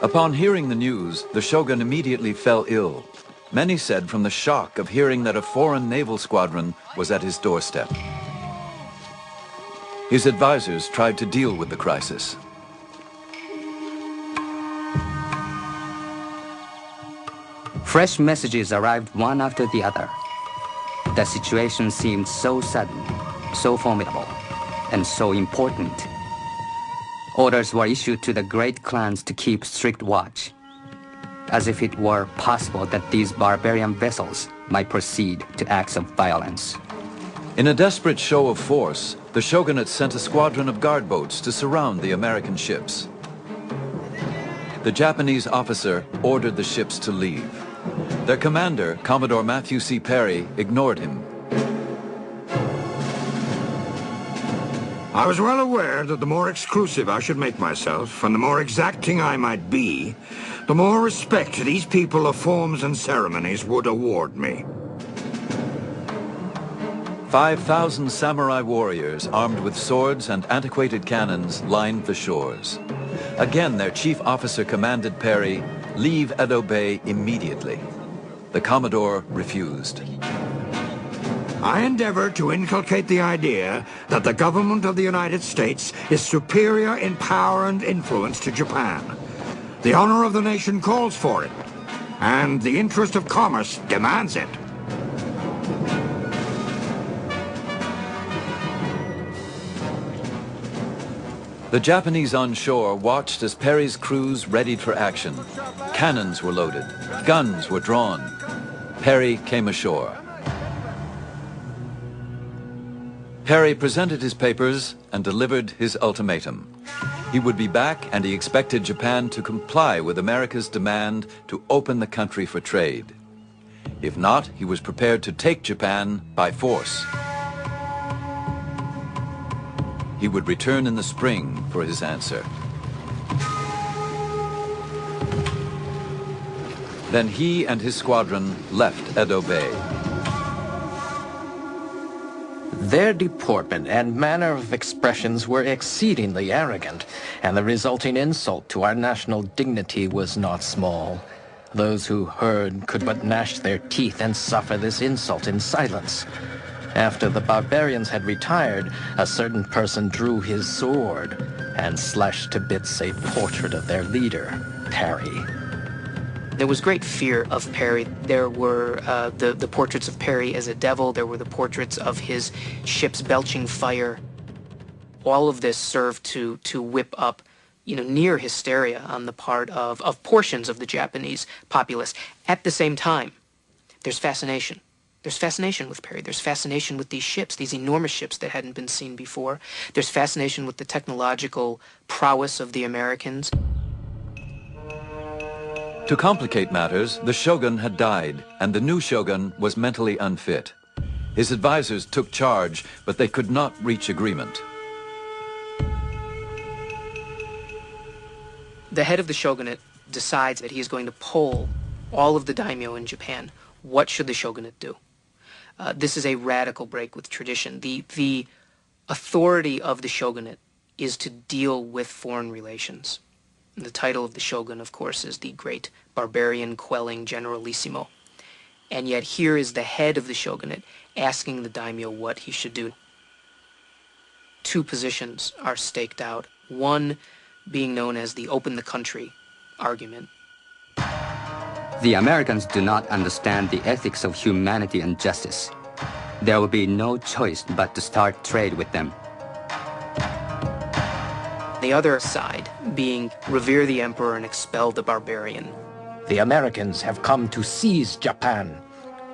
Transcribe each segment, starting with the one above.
Upon hearing the news, the shogun immediately fell ill. Many said from the shock of hearing that a foreign naval squadron was at his doorstep. His advisors tried to deal with the crisis. Fresh messages arrived one after the other. The situation seemed so sudden, so formidable, and so important. Orders were issued to the great clans to keep strict watch, as if it were possible that these barbarian vessels might proceed to acts of violence. In a desperate show of force, the shogunate sent a squadron of guard boats to surround the American ships. The Japanese officer ordered the ships to leave. Their commander, Commodore Matthew C. Perry, ignored him. I was well aware that the more exclusive I should make myself, and the more exacting I might be, the more respect these people of forms and ceremonies would award me. 5,000 samurai warriors armed with swords and antiquated cannons lined the shores. Again, their chief officer commanded Perry, "Leave Edo Bay immediately." The Commodore refused. I endeavor to inculcate the idea that the government of the United States is superior in power and influence to Japan. The honor of the nation calls for it, and the interest of commerce demands it. The Japanese on shore watched as Perry's crews readied for action. Cannons were loaded, guns were drawn. Perry came ashore. Perry presented his papers and delivered his ultimatum. He would be back, and he expected Japan to comply with America's demand to open the country for trade. If not, he was prepared to take Japan by force. He would return in the spring for his answer. Then he and his squadron left Edo Bay. Their deportment and manner of expressions were exceedingly arrogant, and the resulting insult to our national dignity was not small. Those who heard could but gnash their teeth and suffer this insult in silence. After the barbarians had retired, a certain person drew his sword and slashed to bits a portrait of their leader, Perry. There was great fear of Perry. There were the portraits of Perry as a devil. There were the portraits of his ships belching fire. All of this served to whip up, near hysteria on the part of portions of the Japanese populace. At the same time, there's fascination. There's fascination with Perry. There's fascination with these ships, these enormous ships that hadn't been seen before. There's fascination with the technological prowess of the Americans. To complicate matters, the shogun had died, and the new shogun was mentally unfit. His advisors took charge, but they could not reach agreement. The head of the shogunate decides that he is going to poll all of the daimyo in Japan. What should the shogunate do? This is a radical break with tradition. The authority of the shogunate is to deal with foreign relations. The title of the shogun, of course, is the great barbarian quelling generalissimo. And yet here is the head of the shogunate asking the daimyo what he should do. Two positions are staked out, one being known as the open the country argument. The Americans do not understand the ethics of humanity and justice. There will be no choice but to start trade with them. The other side being revere the emperor and expel the barbarian. The Americans have come to seize Japan.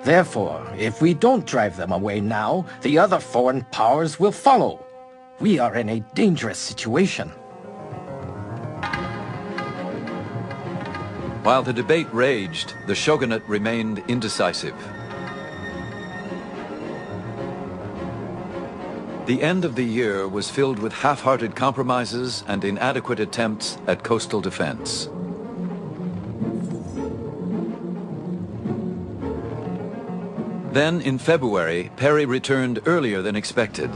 Therefore, if we don't drive them away now, the other foreign powers will follow. We are in a dangerous situation. While the debate raged, the shogunate remained indecisive. The end of the year was filled with half-hearted compromises and inadequate attempts at coastal defense. Then, in February, Perry returned earlier than expected.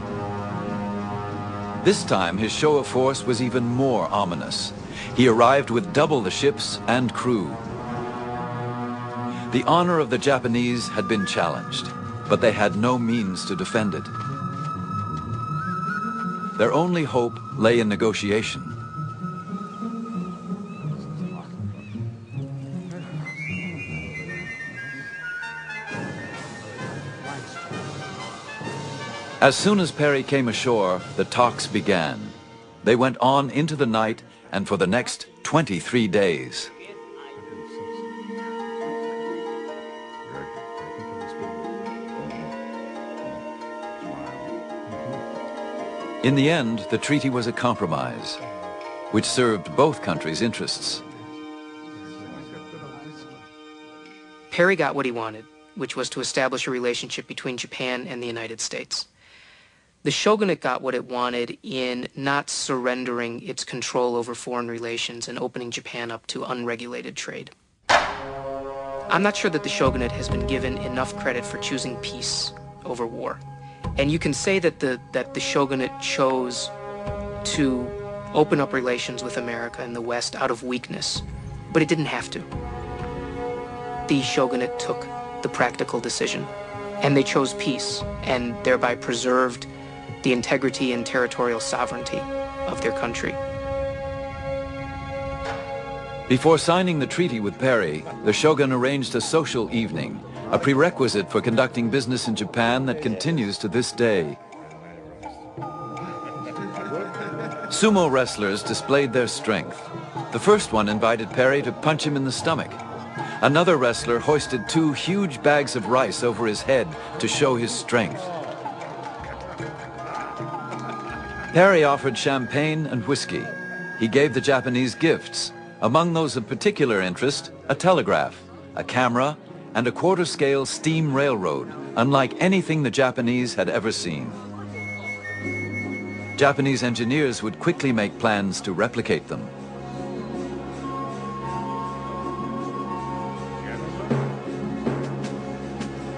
This time, his show of force was even more ominous. He arrived with double the ships and crew. The honor of the Japanese had been challenged, but they had no means to defend it. Their only hope lay in negotiation. As soon as Perry came ashore, the talks began. They went on into the night and for the next 23 days. In the end, the treaty was a compromise, which served both countries' interests. Perry got what he wanted, which was to establish a relationship between Japan and the United States. The shogunate got what it wanted in not surrendering its control over foreign relations and opening Japan up to unregulated trade. I'm not sure that the shogunate has been given enough credit for choosing peace over war. And you can say that the shogunate chose to open up relations with America and the West out of weakness, but it didn't have to. The shogunate took the practical decision, and they chose peace, and thereby preserved the integrity and territorial sovereignty of their country. Before signing the treaty with Perry, the shogun arranged a social evening, a prerequisite for conducting business in Japan that continues to this day. Sumo wrestlers displayed their strength. The first one invited Perry to punch him in the stomach. Another wrestler hoisted 2 huge bags of rice over his head to show his strength. Perry offered champagne and whiskey. He gave the Japanese gifts. Among those of particular interest, a telegraph, a camera, and a quarter-scale steam railroad, unlike anything the Japanese had ever seen. Japanese engineers would quickly make plans to replicate them.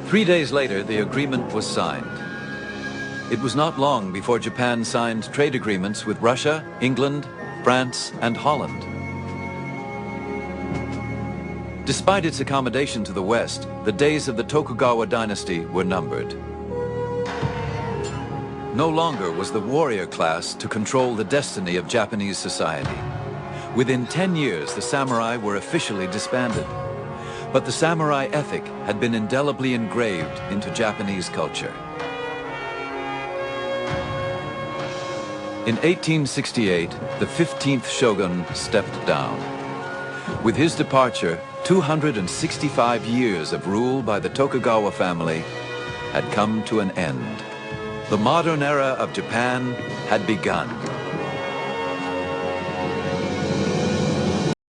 Three days later, the agreement was signed. It was not long before Japan signed trade agreements with Russia, England, France, and Holland. Despite its accommodation to the West, the days of the Tokugawa dynasty were numbered. No longer was the warrior class to control the destiny of Japanese society. Within 10 years, the samurai were officially disbanded. But the samurai ethic had been indelibly engraved into Japanese culture. In 1868, the 15th shogun stepped down. With his departure, 265 years of rule by the Tokugawa family had come to an end. The modern era of Japan had begun.